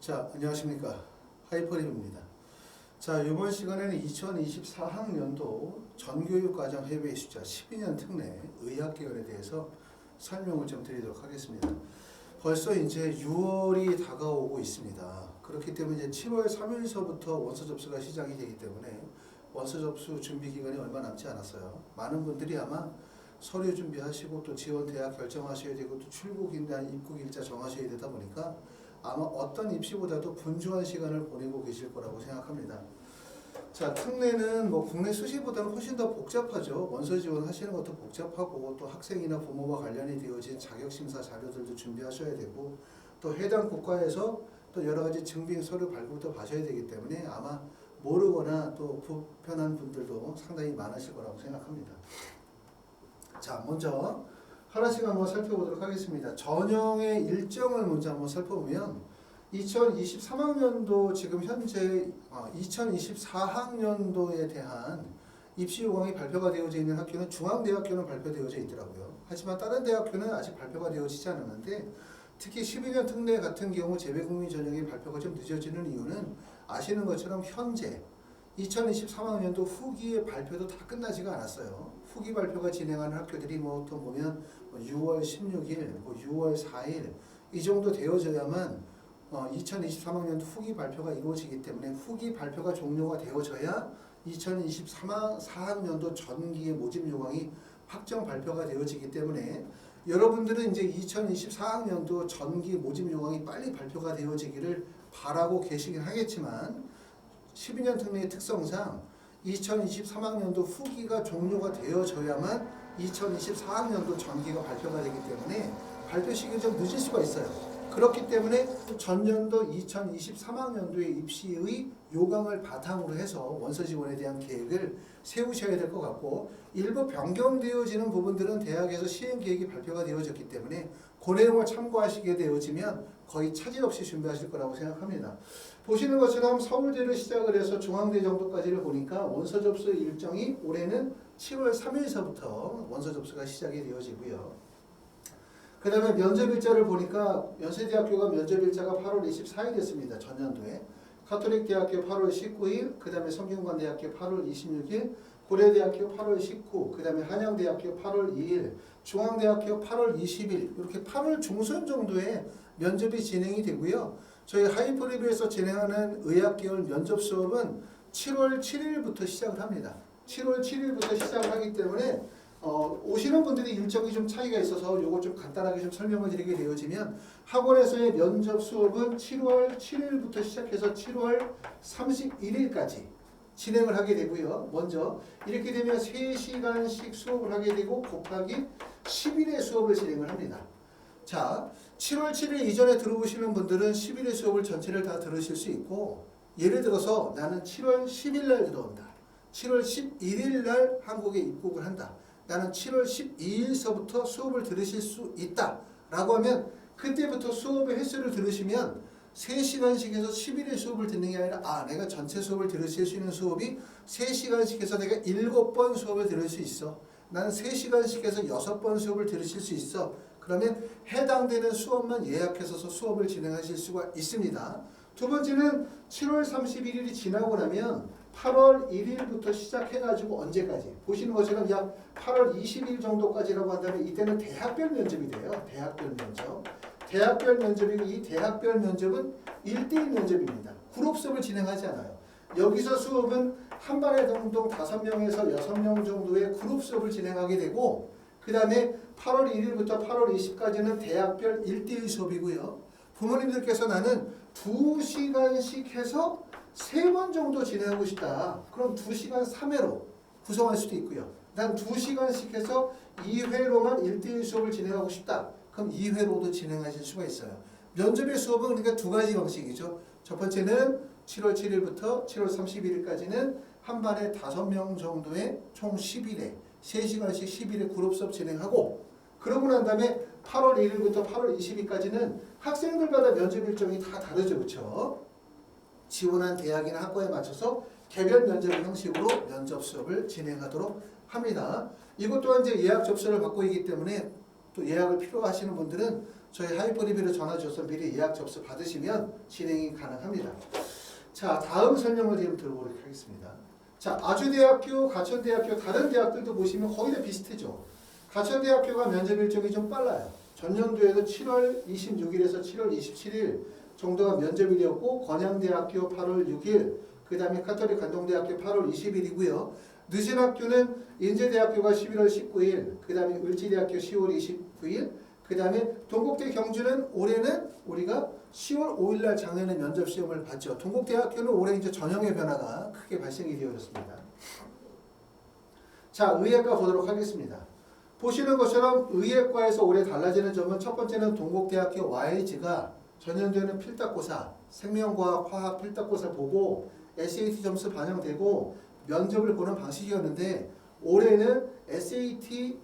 자, 안녕하십니까. 하이퍼립입니다. 자, 이번 시간에는 2024학년도 전교육과정 해외 숫자 12년 특례 의학계열에 대해서 설명을 좀 드리도록 하겠습니다. 벌써 이제 6월이 다가오고 있습니다. 그렇기 때문에 이제 7월 3일서부터 원서 접수가 시작이 되기 때문에 원서 접수 준비 기간이 얼마 남지 않았어요. 많은 분들이 아마 서류 준비하시고 또 지원 대학 결정하셔야 되고 또 출국이나 입국 일자 정하셔야 되다 보니까 아마 어떤 입시보다도 분주한 시간을 보내고 계실 거라고 생각합니다. 자, 특례는 뭐 국내 수시보다는 훨씬 더 복잡하죠. 원서 지원하시는 것도 복잡하고 또 학생이나 부모와 관련이 되어진 자격심사 자료들도 준비하셔야 되고 또 해당 국가에서 또 여러 가지 증빙 서류 발급도 받으셔야 되기 때문에 아마 모르거나 또 불편한 분들도 상당히 많으실 거라고 생각합니다. 자, 먼저 하나씩 한번 살펴보도록 하겠습니다. 전형의 일정을 먼저 한번 살펴보면 2023학년도 지금 현재 2024학년도에 대한 입시 요강이 발표가 되어져 있는 학교는 중앙대학교는 발표되어져 있더라고요. 하지만 다른 대학교는 아직 발표가 되어지지 않았는데 특히 12년 특례 같은 경우 재외국민 전형의 발표가 좀 늦어지는 이유는 아시는 것처럼 현재 2023학년도 후기의 발표도 다 끝나지가 않았어요. 후기 발표가 진행하는 학교들이 뭐 또 보면 6월 16일, 6월 4일 이 정도 되어져야만 2023학년도 후기 발표가 이루어지기 때문에 후기 발표가 종료가 되어져야 2024학년도 전기의 모집 요강이 확정 발표가 되어지기 때문에 여러분들은 이제 2024학년도 전기 모집 요강이 빨리 발표가 되어지기를 바라고 계시긴 하겠지만 12년 특례의 특성상 2023학년도 후기가 종료가 되어져야만 2024학년도 전기가 발표가 되기 때문에 발표 시기가 좀 늦을 수가 있어요. 그렇기 때문에 전년도 2023학년도의 입시의 요강을 바탕으로 해서 원서 지원에 대한 계획을 세우셔야 될 것 같고 일부 변경되어지는 부분들은 대학에서 시행 계획이 발표가 되어졌기 때문에 그 내용을 참고하시게 되어지면 거의 차질 없이 준비하실 거라고 생각합니다. 보시는 것처럼 서울대를 시작을 해서 중앙대 정도까지를 보니까 원서 접수 일정이 올해는 7월 3일서부터 원서 접수가 시작이 되어지고요. 그 다음에 면접일자를 보니까 연세대학교가 면접일자가 8월 24일이었습니다. 전년도에. 가톨릭대학교 8월 19일, 그 다음에 성균관대학교 8월 26일, 고려대학교 8월 19, 그 다음에 한양대학교 8월 2일, 중앙대학교 8월 20일 이렇게 8월 중순 정도에 면접이 진행이 되고요. 저희 하이퍼리뷰에서 진행하는 의학계열 면접 수업은 7월 7일부터 시작을 합니다. 7월 7일부터 시작을 하기 때문에 오시는 분들이 일정이 좀 차이가 있어서 요거 좀 간단하게 좀 설명을 드리게 되어지면 학원에서의 면접 수업은 7월 7일부터 시작해서 7월 31일까지 진행을 하게 되고요. 먼저 이렇게 되면 3시간씩 수업을 하게 되고 곱하기 10일의 수업을 진행을 합니다. 자, 7월 7일 이전에 들어오시는 분들은 10일의 수업을 전체를 다 들으실 수 있고 예를 들어서 나는 7월 10일 날 들어온다. 7월 11일 날 한국에 입국을 한다. 나는 7월 12일서부터 수업을 들으실 수 있다 라고 하면 그때부터 수업의 횟수를 들으시면 3시간씩 해서 10일의 수업을 듣는 게 아니라 내가 전체 수업을 들으실 수 있는 수업이 3시간씩 해서 내가 7번 수업을 들을 수 있어. 나는 3시간씩 해서 6번 수업을 들으실 수 있어. 그러면 해당되는 수업만 예약해서 수업을 진행하실 수가 있습니다. 두 번째는 7월 31일이 지나고 나면 8월 1일부터 시작해가지고 언제까지 보시는 것처럼 약 8월 20일 정도까지라고 한다면 이때는 대학별 면접이 돼요. 대학별 면접. 대학별 면접이고 이 대학별 면접은 1대1 면접입니다. 그룹 수업을 진행하지 않아요. 여기서 수업은 한 반에 동동 5명에서 6명 정도의 그룹 수업을 진행하게 되고 그 다음에 8월 1일부터 8월 20일까지는 대학별 1대1 수업이고요. 부모님들께서 나는 2시간씩 해서 3번 정도 진행하고 싶다. 그럼 2시간 3회로 구성할 수도 있고요. 난 2시간씩 해서 2회로만 1대1 수업을 진행하고 싶다. 그럼 2회로도 진행하실 수가 있어요. 면접의 수업은 그러니까 두 가지 방식이죠. 첫 번째는 7월 7일부터 7월 31일까지는 한 반에 5명 정도의 총 10일에 3시간씩 10일에 그룹 수업 진행하고 그러고 난 다음에 8월 1일부터 8월 20일까지는 학생들마다 면접 일정이 다 다르죠. 그렇죠? 지원한 대학이나 학과에 맞춰서 개별 면접 형식으로 면접 수업을 진행하도록 합니다. 이것 또한 이제 예약 접수를 받고 있기 때문에 또 예약을 필요하시는 분들은 저희 하이퍼 리뷰로 전화 주셔서 미리 예약 접수 받으시면 진행이 가능합니다. 자, 다음 설명을 좀 들어보도록 하겠습니다. 자, 아주대학교, 가천대학교, 다른 대학들도 보시면 거의 다 비슷해죠. 가천대학교가 면접 일정이 좀 빨라요. 전년도에도 7월 26일에서 7월 27일 정도가 면접일이었고, 건양대학교 8월 6일, 그 다음에 카톨릭 관동대학교 8월 20일이고요. 늦은 학교는 인제대학교가 11월 19일, 그 다음에 을지대학교 10월 29일, 그 다음에 동국대 경주는 올해는 우리가 10월 5일날 작년에 면접 시험을 봤죠. 동국대학교는 올해 이제 전형의 변화가 크게 발생이 되어졌습니다. 자, 의예과 보도록 하겠습니다. 보시는 것처럼 의예과에서 올해 달라지는 점은 첫 번째는 동국대학교 YG가 전년도에는 필답고사, 생명과학, 화학 필답고사 보고 SAT 점수 반영되고 면접을 보는 방식이었는데 올해는 SAT는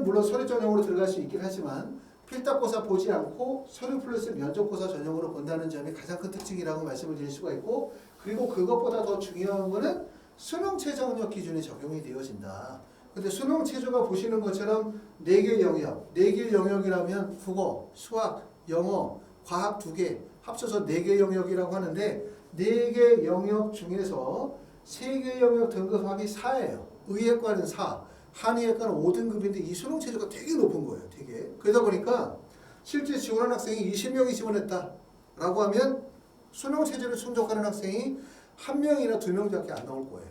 물론 서류 전형으로 들어갈 수 있긴 하지만 필답고사 보지 않고 서류 플러스 면접고사 전형으로 본다는 점이 가장 큰 특징이라고 말씀을 드릴 수가 있고, 그리고 그것보다 더 중요한 거는 수능 최저학력 기준이 적용이 되어진다. 근데 수능 최저가 보시는 것처럼 4개 영역, 4개 영역이라면 국어, 수학, 영어, 과학 2개 합쳐서 4개 영역이라고 하는데 4개 영역 중에서 3개 영역 등급합이 4예요. 의예과는 4, 한의예과는 5등급인데 이 수능 최저가 되게 높은 거예요. 되게. 그러다 보니까 실제 지원한 학생이 20명이 지원했다 라고 하면 수능 최저를 충족하는 학생이 1명이나 2명밖에 안 나올 거예요.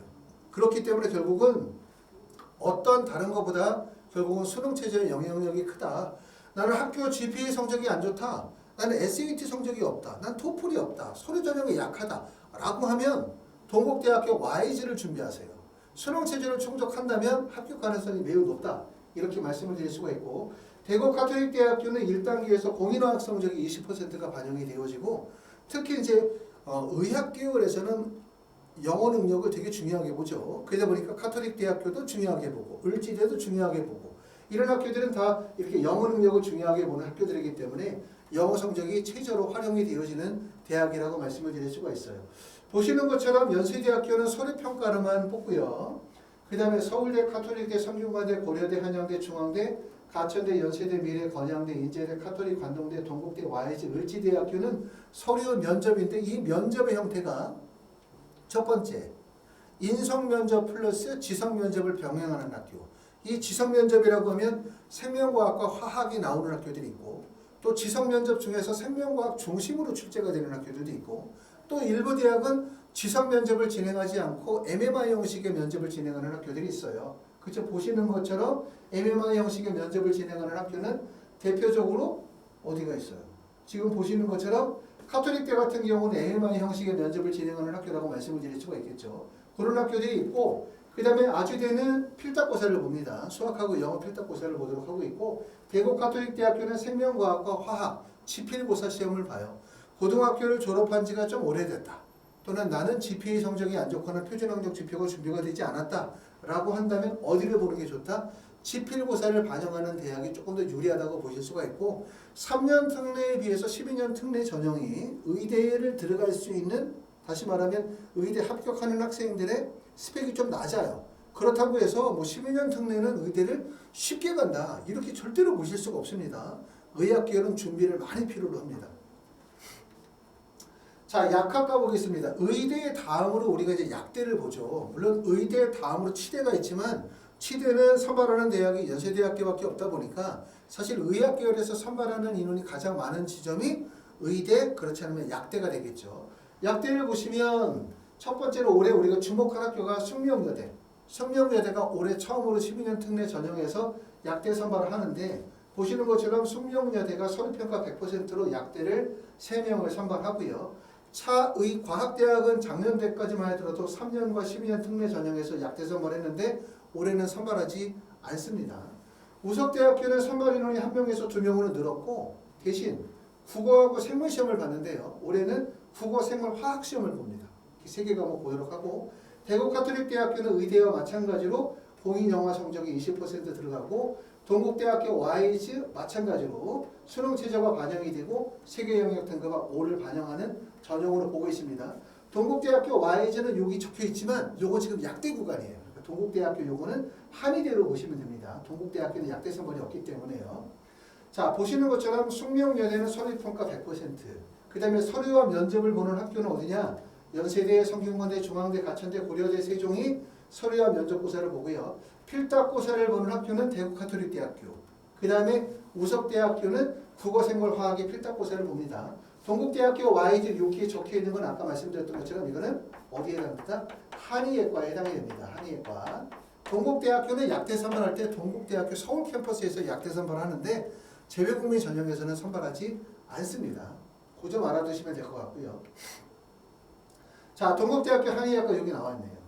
그렇기 때문에 결국은 어떤 다른 것보다 결국은 수능 최저의 영향력이 크다. 나는 학교 GPA 성적이 안 좋다. 나는 SAT 성적이 없다. 난 토플이 없다. 서류 전형이 약하다. 라고 하면 동국대학교 YG를 준비하세요. 수능 체제를 충족한다면 합격 가능성이 매우 높다. 이렇게 말씀을 드릴 수가 있고, 대구 가톨릭대학교는 1단계에서 공인화학 성적이 20%가 반영이 되어지고, 특히 이제 의학 계열에서는 영어 능력을 되게 중요하게 보죠. 그러다 보니까 가톨릭대학교도 중요하게 보고, 을지대도 중요하게 보고, 이런 학교들은 다 이렇게 영어 능력을 중요하게 보는 학교들이기 때문에 영어 성적이 최저로 활용이 되어지는 대학이라고 말씀을 드릴 수가 있어요. 보시는 것처럼 연세대학교는 서류평가로만 뽑고요. 그 다음에 서울대, 가톨릭대, 성균관대, 고려대, 한양대, 중앙대, 가천대, 연세대, 미래, 건양대, 인제대, 카톨릭, 관동대, 동국대, YG, 을지대학교는 서류 면접인데 이 면접의 형태가 첫 번째, 인성면접 플러스 지성면접을 병행하는 학교. 이 지성면접이라고 하면 생명과학과 화학이 나오는 학교들이 있고, 또 지성면접 중에서 생명과학 중심으로 출제가 되는 학교들도 있고, 또 일부 대학은 지성면접을 진행하지 않고 MMI 형식의 면접을 진행하는 학교들이 있어요. 그쵸? 보시는 것처럼 MMI 형식의 면접을 진행하는 학교는 대표적으로 어디가 있어요? 지금 보시는 것처럼 가톨릭대 같은 경우는 MMI 형식의 면접을 진행하는 학교라고 말씀을 드릴 수가 있겠죠. 그런 학교들이 있고, 그 다음에 아주대는 필답고사를 봅니다. 수학하고 영어 필답고사를 보도록 하고 있고, 대구 가톨릭대학교는 생명과학과 화학, 지필고사 시험을 봐요. 고등학교를 졸업한 지가 좀 오래됐다. 또는 나는 GPA 성적이 안 좋거나 표준학력 지표가 준비가 되지 않았다. 라고 한다면 어디를 보는 게 좋다? 지필고사를 반영하는 대학이 조금 더 유리하다고 보실 수가 있고, 3년 특례에 비해서 12년 특례 전형이 의대를 들어갈 수 있는, 다시 말하면 의대 합격하는 학생들의 스펙이 좀 낮아요. 그렇다고 해서 뭐 12년 특례는 의대를 쉽게 간다. 이렇게 절대로 보실 수가 없습니다. 의학계열은 준비를 많이 필요로 합니다. 자, 약학과 보겠습니다. 의대 다음으로 우리가 이제 약대를 보죠. 물론 의대 다음으로 치대가 있지만 치대는 선발하는 대학이 연세대학교밖에 없다 보니까 사실 의학 계열에서 선발하는 인원이 가장 많은 지점이 의대, 그렇지 않으면 약대가 되겠죠. 약대를 보시면 첫 번째로 올해 우리가 주목할 학교가 숙명여대. 숙명여대가 올해 처음으로 12년 특례 전형에서 약대 선발을 하는데, 보시는 것처럼 숙명여대가 서류평가 100%로 약대를 3명을 선발하고요. 차의과학대학은 작년대까지만 하더라도 3년과 12년 특례 전형에서 약대 선발했는데 올해는 선발하지 않습니다. 우석대학교는 선발 인원이 1명에서 2명으로 늘었고, 대신 국어하고 생물시험을 봤는데요. 올해는 국어, 생물, 화학시험을 봅니다. 3개 과목 보도록 하고, 대구 가톨릭대학교는 의대와 마찬가지로 공인영화 성적이 20% 들어가고, 동국대학교 YG 마찬가지로 수능 최저가 반영이 되고 세계 영역 등급과 5를 반영하는 전형으로 보고 있습니다. 동국대학교 YG는 여기 적혀 있지만 요거 지금 약대 구간이에요. 그러니까 동국대학교 요거는 한의대로 보시면 됩니다. 동국대학교는 약대 선발이 없기 때문에요. 자, 보시는 것처럼 숙명여대는 서류평가 100%. 그 다음에 서류와 면접을 보는 학교는 어디냐? 연세대, 성균관대, 중앙대, 가천대, 고려대, 세종이 서류와 면접고사를 보고요. 필답고사를 보는 학교는 대구가톨릭대학교. 그 다음에 우석대학교는 국어생활화학의 필답고사를 봅니다. 동국대학교 YG 여기에 적혀있는 건 아까 말씀드렸던 것처럼 이거는 어디에 해당합니까? 한의예과에 해당이 됩니다. 한의예과. 동국대학교는 약대 선발할 때 동국대학교 서울 캠퍼스에서 약대 선발하는데 재외국민 전형에서는 선발하지 않습니다. 그 점 알아두시면 될 것 같고요. 자, 동국대학교 한의학과 여기 나왔네요.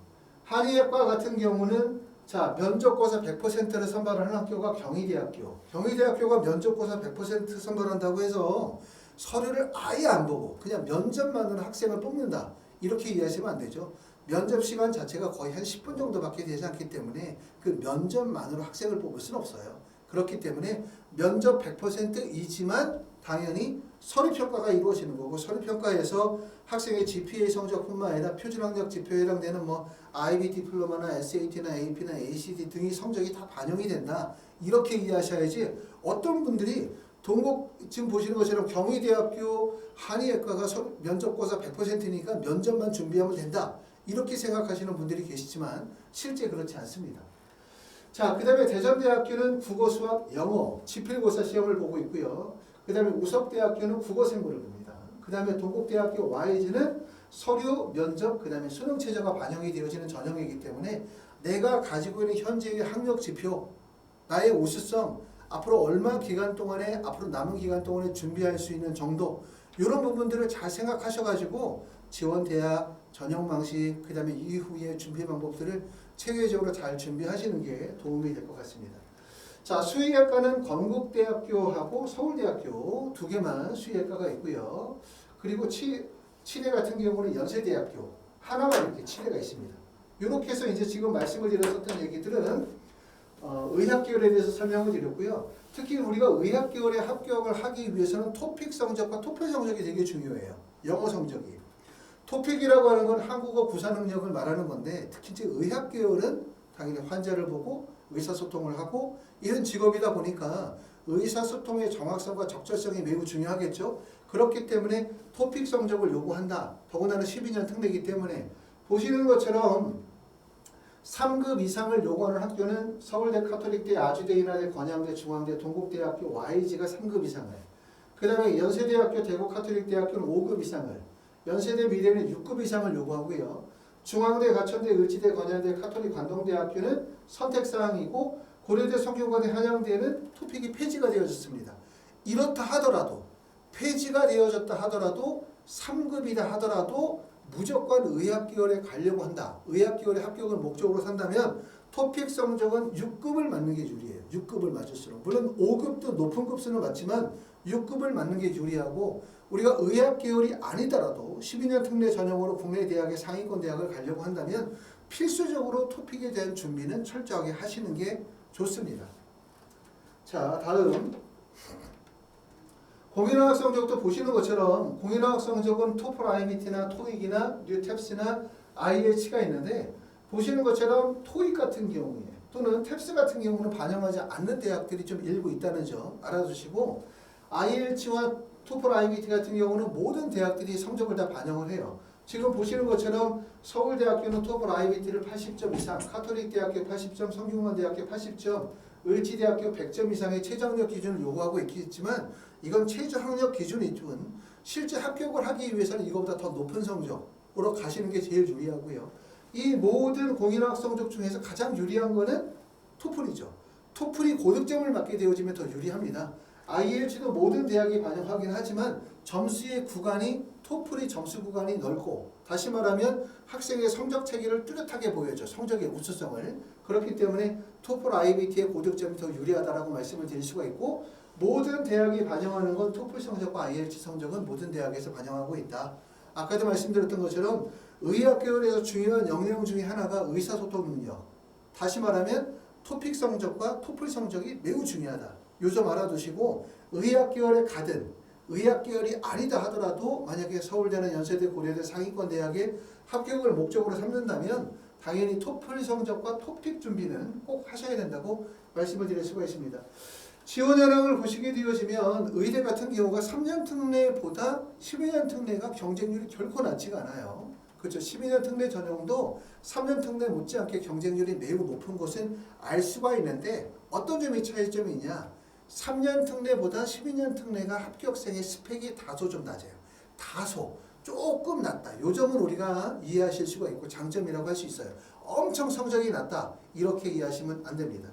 한의학과 같은 경우는 자, 면접고사 100%를 선발하는 학교가 경희대학교. 경희대학교가 면접고사 100% 선발한다고 해서 서류를 아예 안 보고 그냥 면접만으로 학생을 뽑는다. 이렇게 이해하시면 안 되죠. 면접 시간 자체가 거의 한 10분 정도밖에 되지 않기 때문에 그 면접만으로 학생을 뽑을 수는 없어요. 그렇기 때문에 면접 100%이지만 당연히 서류평가가 이루어지는 거고 서류평가에서 학생의 GPA 성적뿐만 아니라 표준학력 지표에 해당되는 뭐 IB 디플로마나 SAT나 AP나 ACT 등의 성적이 다 반영이 된다. 이렇게 이해하셔야지 어떤 분들이 지금 보시는 것처럼 경희대학교 한의학과가 면접고사 100%니까 면접만 준비하면 된다. 이렇게 생각하시는 분들이 계시지만 실제 그렇지 않습니다. 자, 그 다음에 대전대학교는 국어, 수학, 영어, 지필고사 시험을 보고 있고요. 그 다음에 우석대학교는 국어생물을 봅니다. 그 다음에 동국대학교 YG는 서류, 면접, 그 다음에 수능 최저가 반영이 되어지는 전형이기 때문에 내가 가지고 있는 현재의 학력 지표, 나의 우수성, 앞으로 얼마 기간 동안에, 앞으로 남은 기간 동안에 준비할 수 있는 정도, 이런 부분들을 잘 생각하셔가지고 지원 대학, 전형 방식, 그 다음에 이후의 준비 방법들을 체계적으로 잘 준비하시는 게 도움이 될 것 같습니다. 자, 수의학과는 건국대학교하고 서울대학교 두 개만 수의학과가 있고요. 그리고 치대 같은 경우는 연세대학교 하나만 이렇게 치대가 있습니다. 이렇게 해서 이제 지금 말씀을 드렸었던 얘기들은 의학계열에 대해서 설명을 드렸고요. 특히 우리가 의학계열에 합격을 하기 위해서는 토픽 성적과 토플 성적이 되게 중요해요. 영어 성적이. 토픽이라고 하는 건 한국어 구사 능력을 말하는 건데 특히 이제 의학계열은 당연히 환자를 보고 의사소통을 하고 이런 직업이다 보니까 의사소통의 정확성과 적절성이 매우 중요하겠죠. 그렇기 때문에 토픽 성적을 요구한다. 더군다나 12년 특례이기 때문에 보시는 것처럼 3급 이상을 요구하는 학교는 서울대, 카톨릭대, 아주대, 인하대, 건양대, 중앙대, 동국대학교, YG가 3급 이상을, 그 다음에 연세대학교, 대구 카톨릭대학교는 5급 이상을, 연세대, 미래는 6급 이상을 요구하고요. 중앙대, 가천대, 을지대, 건양대, 카톨릭, 관동대학교는 선택사항이고 고려대, 성균관대, 한양대는 토픽이 폐지가 되어졌습니다. 이렇다 하더라도 폐지가 되어졌다 하더라도 3급이다 하더라도 무조건 의학계열에 가려고 한다. 의학계열에 합격을 목적으로 산다면 토픽 성적은 6급을 맞는 게 유리해요. 6급을 맞을수록. 물론 5급도 높은 급수는 맞지만 6급을 맞는 게 유리하고 우리가 의학계열이 아니더라도 12년 특례 전형으로 국내 대학의 상위권 대학을 가려고 한다면 필수적으로 토픽에 대한 준비는 철저하게 하시는 게 좋습니다. 자, 다음 공인학업 성적도 보시는 것처럼 공인학업 성적은 토플 IBT나 토익이나 뉴탭스나 IELTS가 있는데 보시는 것처럼 토익 같은 경우에 또는 탭스 같은 경우는 반영하지 않는 대학들이 좀 일부 있다는 점 알아두시고 IELTS와 토플 IBT 같은 경우는 모든 대학들이 성적을 다 반영을 해요. 지금 보시는 것처럼 서울대학교는 토플 IBT를 80점 이상, 카톨릭대학교 80점, 성균관대학교 80점, 을지대학교 100점 이상의 최저학력 기준을 요구하고 있겠지만 이건 최저학력 기준이지만 실제 합격을 하기 위해서는 이거보다 더 높은 성적으로 가시는 게 제일 유리하고요. 이 모든 공인학업 성적 중에서 가장 유리한 거는 토플이죠. 토플이 고득점을 맞게 되어지면 더 유리합니다. IELTS도 모든 대학이 반영하긴 하지만 점수의 구간이 토플이 점수 구간이 넓고 다시 말하면 학생의 성적 체계를 뚜렷하게 보여줘. 성적의 우수성을. 그렇기 때문에 토플 IBT의 고득점이 더 유리하다라고 말씀을 드릴 수가 있고 모든 대학이 반영하는 건 토플 성적과 IELTS 성적은 모든 대학에서 반영하고 있다. 아까도 말씀드렸던 것처럼 의학계열에서 중요한 역량 중에 하나가 의사소통 능력. 다시 말하면 토픽 성적과 토플 성적이 매우 중요하다. 요 점 알아두시고 의학계열에 가든 의학계열이 아니다 하더라도 만약에 서울대나 연세대, 고려대 상위권 대학에 합격을 목적으로 삼는다면 당연히 토플 성적과 토픽 준비는 꼭 하셔야 된다고 말씀을 드릴 수가 있습니다. 지원 현황을 보시게 되어지면 의대 같은 경우가 3년 특례보다 12년 특례가 경쟁률이 결코 낮지가 않아요. 그렇죠. 12년 특례 전형도 3년 특례 못지않게 경쟁률이 매우 높은 것은 알 수가 있는데 어떤 점이 차이점이 있냐. 3년 특례보다 12년 특례가 합격생의 스펙이 다소 좀 낮아요. 다소 조금 낮다. 요 점은 우리가 이해하실 수가 있고 장점이라고 할 수 있어요. 엄청 성적이 낮다. 이렇게 이해하시면 안 됩니다.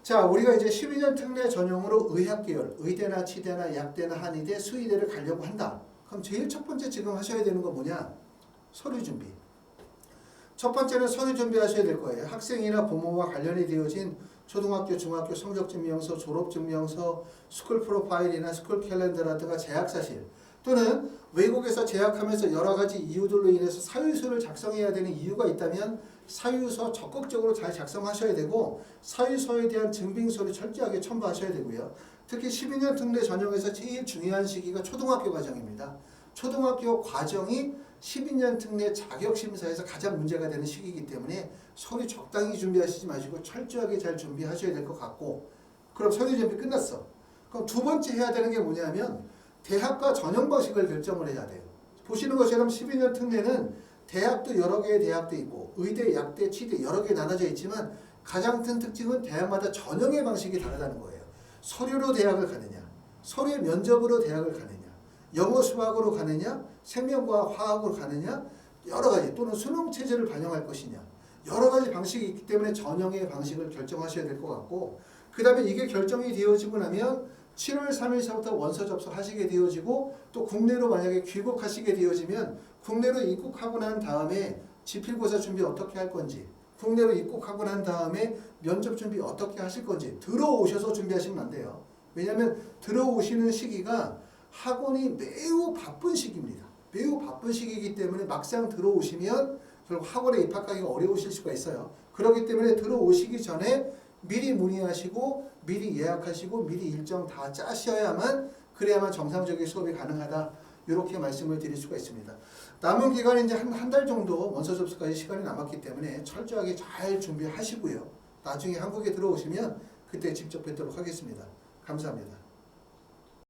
자, 우리가 이제 12년 특례 전형으로 의학계열, 의대나 치대나 약대나 한의대, 수의대를 가려고 한다. 그럼 제일 첫 번째 지금 하셔야 되는 거 뭐냐? 서류 준비. 첫 번째는 서류 준비하셔야 될 거예요. 학생이나 부모와 관련이 되어진 초등학교, 중학교 성적증명서, 졸업증명서, 스쿨 프로파일이나 스쿨 캘린더라든가 재학사실 또는 외국에서 재학하면서 여러 가지 이유들로 인해서 사유서를 작성해야 되는 이유가 있다면 사유서 적극적으로 잘 작성하셔야 되고 사유서에 대한 증빙서를 철저하게 첨부하셔야 되고요. 특히 12년 특례 전형에서 제일 중요한 시기가 초등학교 과정입니다. 초등학교 과정이 12년 특례 자격심사에서 가장 문제가 되는 시기이기 때문에 서류 적당히 준비하시지 마시고 철저하게 잘 준비하셔야 될 것 같고 그럼 서류 준비 끝났어. 그럼 두 번째 해야 되는 게 뭐냐면 대학과 전형 방식을 결정을 해야 돼요. 보시는 것처럼 12년 특례는 대학도 여러 개의 대학도 있고 의대, 약대, 치대 여러 개 나눠져 있지만 가장 큰 특징은 대학마다 전형의 방식이 다르다는 거예요. 서류로 대학을 가느냐, 서류의 면접으로 대학을 가느냐, 영어 수학으로 가느냐, 생명과학 화학으로 가느냐, 여러 가지 또는 수능 체제를 반영할 것이냐 여러 가지 방식이 있기 때문에 전형의 방식을 결정하셔야 될 것 같고 그 다음에 이게 결정이 되어지고 나면 7월 3일서부터 원서 접수하시게 되어지고 또 국내로 만약에 귀국하시게 되어지면 국내로 입국하고 난 다음에 지필고사 준비 어떻게 할 건지 국내로 입국하고 난 다음에 면접 준비 어떻게 하실 건지 들어오셔서 준비하시면 안 돼요. 왜냐하면 들어오시는 시기가 학원이 매우 바쁜 시기입니다. 매우 바쁜 시기이기 때문에 막상 들어오시면 결국 학원에 입학하기가 어려우실 수가 있어요. 그렇기 때문에 들어오시기 전에 미리 문의하시고 미리 예약하시고 미리 일정 다 짜셔야만 그래야만 정상적인 수업이 가능하다. 이렇게 말씀을 드릴 수가 있습니다. 남은 기간이 이제 한 달 정도 원서 접수까지 시간이 남았기 때문에 철저하게 잘 준비하시고요. 나중에 한국에 들어오시면 그때 직접 뵙도록 하겠습니다. 감사합니다.